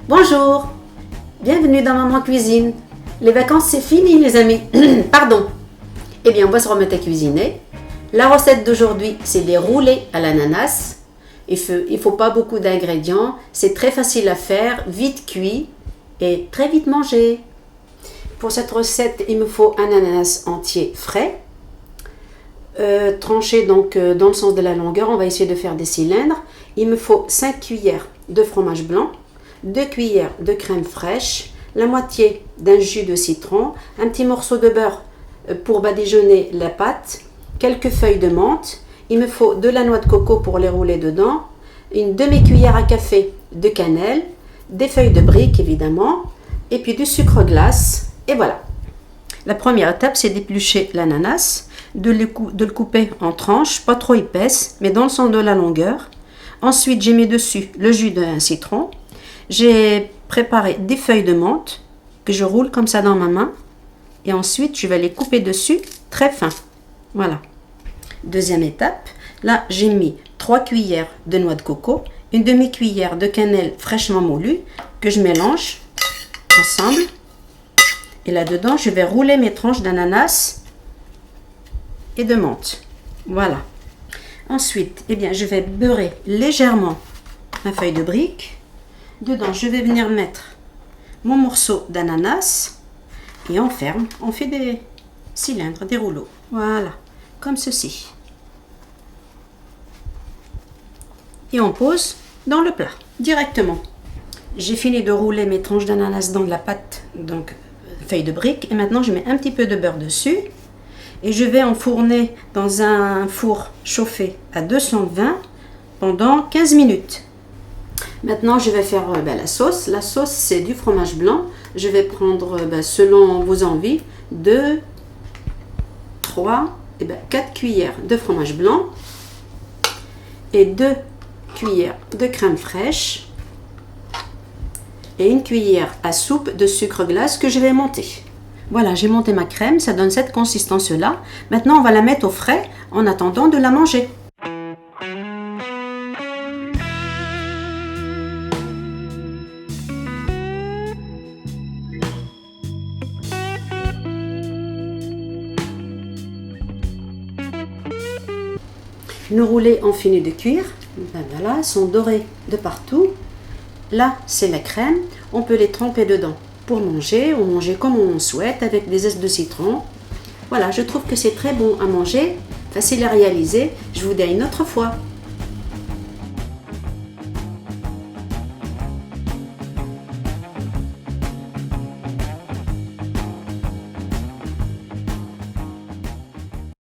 Bonjour, bienvenue dans Maman Cuisine. Les vacances c'est fini les amis, pardon. Eh bien on va se remettre à cuisiner. La recette d'aujourd'hui c'est des roulés à l'ananas. Il faut pas beaucoup d'ingrédients, c'est très facile à faire, vite cuit et très vite mangé. Pour cette recette il me faut un ananas entier frais. Tranché donc dans le sens de la longueur, on va essayer de faire des cylindres. Il me faut 5 cuillères de fromage blanc, 2 cuillères de crème fraîche, la moitié d'un jus de citron, un petit morceau de beurre pour badigeonner la pâte, quelques feuilles de menthe. Il me faut de la noix de coco pour les rouler dedans, une demi-cuillère à café de cannelle, des feuilles de brique évidemment, et puis du sucre glace. Et voilà. La première étape, c'est d'éplucher l'ananas, de le couper en tranches, pas trop épaisses, mais dans le sens de la longueur. Ensuite, j'ai mis dessus le jus d'un citron. J'ai préparé des feuilles de menthe que je roule comme ça dans ma main. Et ensuite, je vais les couper dessus très fin. Voilà. Deuxième étape, là, j'ai mis 3 cuillères de noix de coco, une demi-cuillère de cannelle fraîchement moulue que je mélange ensemble. Et là-dedans, je vais rouler mes tranches d'ananas et de menthe. Voilà. Ensuite, eh bien, je vais beurrer légèrement ma feuille de brique. Dedans, je vais venir mettre mon morceau d'ananas et on ferme. On fait des cylindres, des rouleaux. Voilà, comme ceci. Et on pose dans le plat, directement. J'ai fini de rouler mes tranches d'ananas dans de la pâte, donc feuille de brique. Et maintenant, je mets un petit peu de beurre dessus. Et je vais enfourner dans un four chauffé à 220 pendant 15 minutes. Maintenant, je vais faire la sauce. La sauce, c'est du fromage blanc. Je vais prendre, selon vos envies, 2, 3, 4 cuillères de fromage blanc et 2 cuillères de crème fraîche et une cuillère à soupe de sucre glace que je vais monter. Voilà, j'ai monté ma crème, ça donne cette consistance-là. Maintenant, on va la mettre au frais en attendant de la manger. Nos roulés ont fini de cuire. Voilà, sont dorés de partout. Là, c'est la crème. On peut les tremper dedans pour manger, ou manger comme on souhaite, avec des zestes de citron. Voilà, je trouve que c'est très bon à manger, facile à réaliser. Je vous dis à une autre fois.